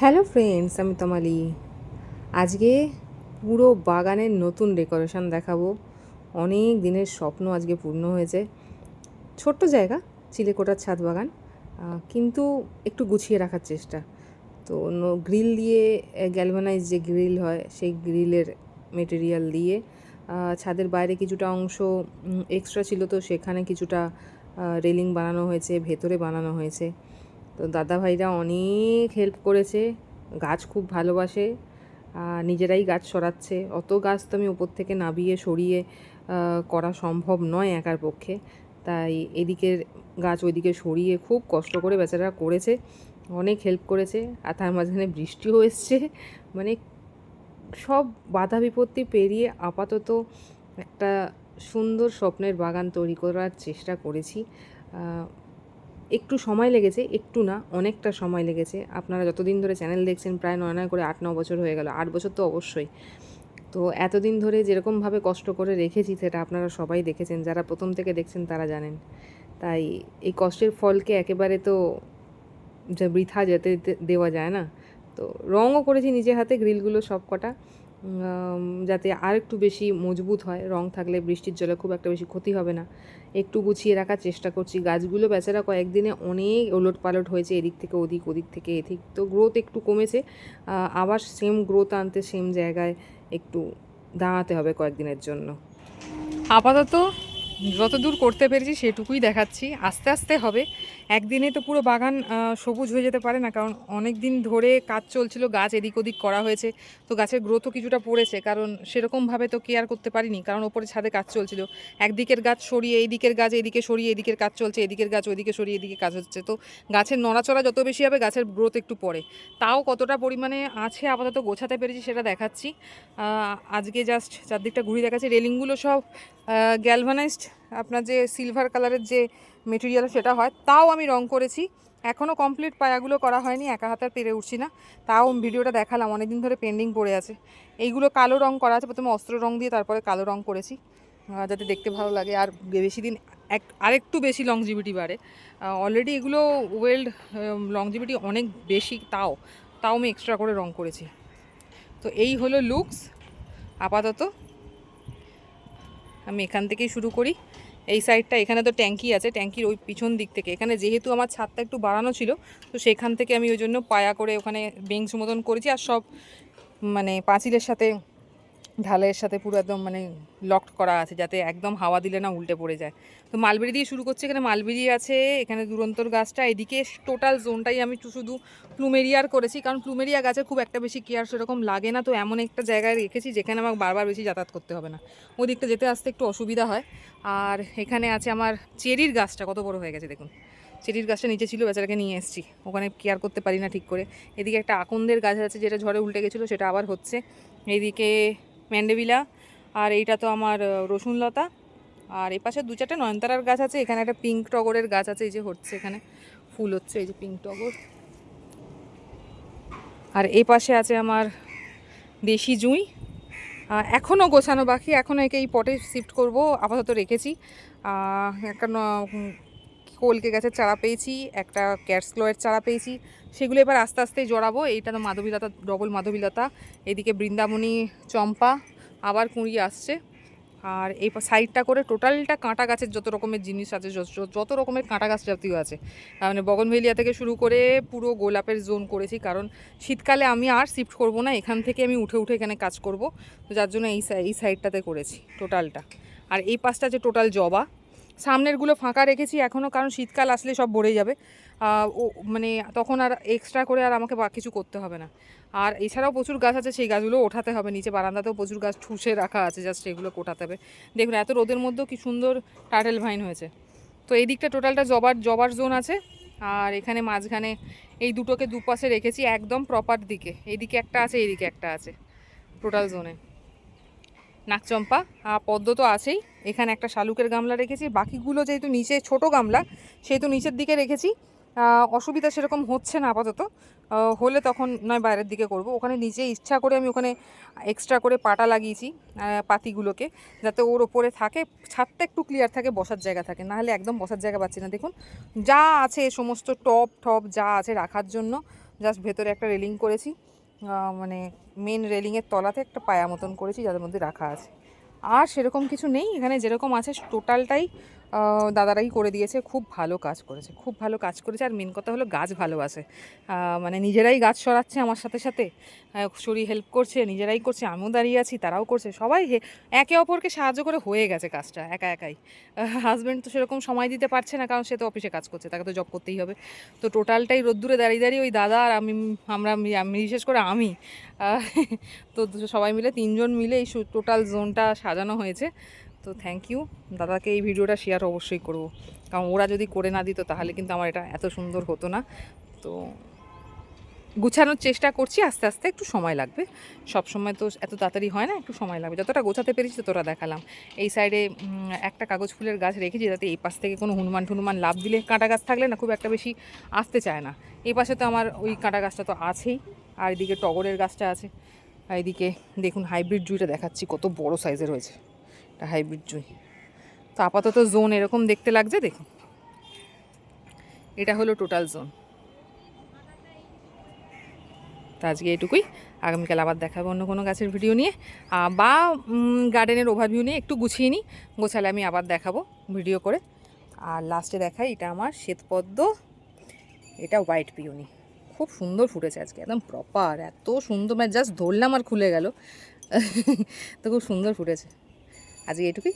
Hello friends, আমি তমালি। আজকে পুরো বাগানের নতুন ডেকোরেশন দেখাবো। অনেক দিনের স্বপ্ন আজকে পূর্ণ হয়েছে। ছোট্ট জায়গা, চিলেকোঠার ছাদ বাগান, কিন্তু একটু গুছিয়ে রাখার চেষ্টা। তো গ্রিল দিয়ে, গ্যালভানাইজ যে গ্রিল হয় সেই গ্রিলের মেটেরিয়াল দিয়ে ছাদের বাইরে কিছুটা অংশ এক্সট্রা ছিল, তো সেখানে কিছুটা রেলিং বানানো হয়েছে, ভেতরে বানানো হয়েছে। তো দাদাভাইরা অনেক হেল্প করেছে, গাছ খুব ভালোবাসে, নিজেরাই গাছ সরাচ্ছে। অত গাছ তো আমি ওপর থেকে নাবিয়ে সরিয়ে করা সম্ভব নয় একার পক্ষে, তাই এদিকের গাছ ওইদিকে সরিয়ে খুব কষ্ট করে বেচারা করেছে, অনেক হেল্প করেছে। আর তার মাঝখানে বৃষ্টিও এসছে, মানে সব বাধা বিপত্তি পেরিয়ে আপাতত একটা সুন্দর স্বপ্নের বাগান তৈরি করার চেষ্টা করেছি। একটু সময় লেগেছে, একটু না অনেকটা সময় লেগেছে। আপনারা যতদিন ধরে চ্যানেল দেখছেন, প্রায় 9 করে 8-9 বছর হয়ে গেল, 8 বছর তো অবশ্যই। তো এতদিন ধরে যেরকমভাবে কষ্ট করে রেখেছি সেটা আপনারা সবাই দেখেছেন, যারা প্রথম থেকে দেখছেন তারা জানেন। তাই এই কষ্টের ফলকে একেবারে তো যা বৃথা যেতে দেওয়া যায় না। তো রঙও করেছি নিজে হাতে গ্রিলগুলো সব কটা, যাতে আর একটু বেশি মজবুত হয়। রং থাকলে বৃষ্টির জলে খুব একটা বেশি ক্ষতি হবে না। একটু গুছিয়ে রাখার চেষ্টা করছি। গাছগুলো বেচারা কয়েকদিনে অনেক ওলট পালট হয়েছে, এদিক থেকে ওদিক, ওদিক থেকে এদিক, তো গ্রোথ একটু কমেছে। আবার সেম গ্রোথ আনতে সেম জায়গায় একটু দাঁড়াতে হবে কয়েকদিনের জন্য। আপাতত যতদূর করতে পেরেছি সেটুকুই দেখাচ্ছি, আস্তে আস্তে হবে। একদিনে তো পুরো বাগান সবুজ হয়ে যেতে পারে না, কারণ অনেক দিন ধরে কাজ চলছিল, গাছ এদিক ওদিক করা হয়েছে, তো গাছের গ্রোথও কিছুটা পড়েছে, কারণ সেরকমভাবে তো কেয়ার করতে পারিনি, কারণ ওপরে ছাদে কাজ চলছিল। একদিকের গাছ সরিয়ে এইদিকের গাছ এদিকে সরিয়ে এদিকের কাজ চলছে, এদিকের গাছ ওইদিকে সরিয়ে এদিকে কাজ হচ্ছে, তো গাছের নড়াচড়া যত বেশি হবে গাছের গ্রোথ একটু পড়ে। তাও কতটা পরিমাণে আছে আপাতত গোছাতে পেরেছি সেটা দেখাচ্ছি। আজকে জাস্ট চারদিকটা ঘুরিয়ে দেখাচ্ছি। রেলিংগুলো সব গ্যালভানাইজড, আপনার যে সিলভার কালারের যে মেটেরিয়াল সেটা হয়, তাও আমি রং করেছি। এখনও কমপ্লিট পায়াগুলো করা হয়নি, একা হাতে পেরে উঠছি না, তাও ভিডিওটা দেখালাম, অনেকদিন ধরে পেন্ডিং পড়ে আছে। এইগুলো কালো রং করা আছে, প্রথমে অস্ত্র রং দিয়ে তারপরে কালো রং করেছি, যাতে দেখতে ভালো লাগে আর বেশি দিন আরেকটু বেশি লংজিভিটি বাড়ে। অলরেডি এগুলো ওয়েল্ড লংজিভিটি অনেক বেশি, তাও তাও আমি এক্সট্রা করে রং করেছি। তো এই হলো লুকস আপাতত। আমি এখান থেকেই শুরু করি। এই সাইডটা, এখানে তো ট্যাঙ্কি আছে, ট্যাঙ্কির ওই পিছন দিক থেকে, এখানে যেহেতু আমার ছাদটা একটু বাড়ানো ছিল, তো সেখান থেকে আমি ওই জন্য পায়া করে ওখানে বেঞ্চ মতন করেছি। আর সব মানে পাঁচিলের সাথে, ঢালাইয়ের সাথে পুরো একদম মানে লকড করা আছে, যাতে একদম হাওয়া দিলে না উল্টে পড়ে যায়। তো মালবেরি দিয়ে শুরু করছি। এখানে মালবেরি আছে, এখানে দুরন্তর গাছটা, এদিকে টোটাল জোনটাই আমি শুধু প্লুমেরিয়ার করেছি, কারণ প্লুমেরিয়া গাছের খুব একটা বেশি কেয়ার সেরকম লাগে না। তো এমন একটা জায়গায় রেখেছি যেখানে আমার বারবার বেশি যাতায়াত করতে হবে না, ওই দিকটা যেতে আসতে একটু অসুবিধা হয়। আর এখানে আছে আমার চেরির গাছটা, কত বড় হয়ে গেছে দেখুন। চেরির গাছটা নিচে ছিল, বেচারাকে নিয়ে এসেছি, ওখানে কেয়ার করতে পারি না ঠিক করে। এদিকে একটা আকন্দের গাছ আছে, যেটা ঝড়ে উল্টে গেছিলো, সেটা আবার হচ্ছে। এইদিকে ম্যান্ডেভিলা, আর এইটা তো আমার রসুনলতা। আর এই পাশে 2-4টে নয়নতারার গাছ আছে। এখানে একটা পিঙ্ক টগরের গাছ আছে, এই যে হচ্ছে, এখানে ফুল হচ্ছে, এই যে পিঙ্ক টগর। আর এই পাশে আছে আমার দেশি জুঁই, এখনও গোছানো বাকি, এখনও একে এই পটে শিফট করব, আপাতত রেখেছি। একটা কলকে গাছের চারা পেয়েছি, একটা ক্যাটসক্লয়ের চারা পেয়েছি, সেগুলো এবার আস্তে আস্তে জড়াবো। এইটা তো মাধবীলতা, ডবল মাধবীলতা। এদিকে বৃন্দাবনী চম্পা, আবার কুঁড়ি আসছে। আর এই সাইডটা করে টোটালটা কাঁটা গাছের যত রকমের জিনিস আছে, যত রকমের কাঁটা গাছ জাতীয় আছে, মানে বগনভেলিয়া থেকে শুরু করে পুরো গোলাপের জোন করেছি, কারণ শীতকালে আমি আর শিফট করব না, এখান থেকে আমি উঠে উঠে এখানে কাজ করব, তো যার জন্য এই সাইডটাতে করেছি টোটালটা। আর এই পাশটা যে টোটাল জবা, সামনেরগুলো ফাঁকা রেখেছি এখনও, কারণ শীতকাল আসলে সব ভরে যাবে, ও মানে তখন আর এক্সট্রা করে আর আমাকে কিছু করতে হবে না। আর এছাড়াও প্রচুর গাছ আছে, সেই গাছগুলো ওঠাতে হবে, নিচে বারান্দাতেও প্রচুর গাছ ঠুসে রাখা আছে, জাস্ট এগুলো ওঠাতে হবে। দেখুন এত রোদের মধ্যেও কি সুন্দর টার্টেল ভাইন হয়েছে। তো এই দিকটা টোটালটা জবার জোন আছে। আর এখানে মাঝখানে এই দুটোকে দুপাশে রেখেছি একদম প্রপার দিকে, এইদিকে একটা আছে, এইদিকে একটা আছে, টোটাল জোনে। নাকচম্পা, পদ্ম তো আছেই। এখানে একটা শালুকের গামলা রেখেছি, বাকিগুলো যেহেতু নিচে ছোট গামলা, সেহেতু নিচের দিকে রেখেছি। অসুবিধা সেরকম হচ্ছে না আপাতত, হলে তখন নয় বাইরের দিকে করব। ওখানে নিচে ইচ্ছা করে আমি ওখানে এক্সট্রা করে পাটা লাগিয়েছি পাতিগুলোকে, যাতে ওর ওপরে থাকে, ছাদটা একটু ক্লিয়ার থাকে, বসার জায়গা থাকে, নাহলে একদম বসার জায়গা পাচ্ছি না। দেখুন যা আছে সমস্ত টপ যা আছে রাখার জন্য, জাস্ট ভেতরে একটা রেলিং করেছি, মানে মেন রেলিংয়ের তলাতে একটা পায়া মতন করেছি যাদের মধ্যে রাখা আছে। আর সেরকম কিছু নেই এখানে, যেরকম আছে টোটালটাই দাদারাই করে দিয়েছে। খুব ভালো কাজ করেছে, খুব ভালো কাজ করেছে। আর মেন কথা হলো গাছ ভালোবাসে, মানে নিজেরাই গাছ সরাচ্ছে আমার সাথে সাথে, শরীর হেল্প করছে, নিজেরাই করছে, আমিও দাঁড়িয়ে আছি, তারাও করছে, সবাই একে অপরকে সাহায্য করে হয়ে গেছে কাজটা একা একাই। হাজব্যান্ড তো সেরকম সময় দিতে পারছে না, কারণ সে তো অফিসে কাজ করছে, তাকে তো জব করতেই হবে। তো টোটালটাই রোদ্দুরে দাঁড়িয়ে দাঁড়িয়ে ওই দাদা আর আমি বিশেষ করে আমি, তো সবাই মিলে 3জন মিলে এই টোটাল জোনটা সাজানো হয়েছে। তো থ্যাংক ইউ দাদাকে, এই ভিডিওটা শেয়ার অবশ্যই করব, কারণ ওরা যদি করে না দিত তাহলে কিন্তু আমার এটা এত সুন্দর হতো না। তো গুছানোর চেষ্টা করছি, আস্তে আস্তে একটু সময় লাগবে, সব সময় তো এত তাড়াতাড়ি হয় না, একটু সময় লাগবে। যতটা গোছাতে পেরেছি ততটা দেখালাম। এই সাইডে একটা কাগজ ফুলের গাছ রেখেছি, যাতে এই পাশ থেকে কোনো হনুমান লাভ দিলে, কাঁটা গাছ থাকলে না খুব একটা বেশি আসতে চায় না। এই পাশে তো আমার ওই কাঁটা গাছটা তো আছেই, আর এদিকে টগরের গাছটা আছে, আর এদিকে দেখুন হাইব্রিড জুঁইটা দেখাচ্ছি, কত বড় সাইজের হয়েছে এটা হাইব্রিড জুঁই। তো আপাতত জোন এরকম দেখতে লাগছে, দেখুন এটা হলো টোটাল জোন। তো আজকে এটুকুই, আগামীকাল আবার দেখাবো অন্য কোনো গাছের ভিডিও নিয়ে, বা গার্ডেনের ওভারভিউ নিয়ে একটু গুছিয়ে নিই, গোছালে আমি আবার দেখাবো ভিডিও করে। আর লাস্টে দেখাই, এটা আমার শ্বেতপদ্ম, এটা হোয়াইট পিওনি, খুব সুন্দর ফুটেছে আজকে, একদম প্রপার, এত সুন্দর, মানে জাস্ট ধরলাম আর খুলে গেল। তো খুব সুন্দর ফুটেছে। আজকে এটুকুই।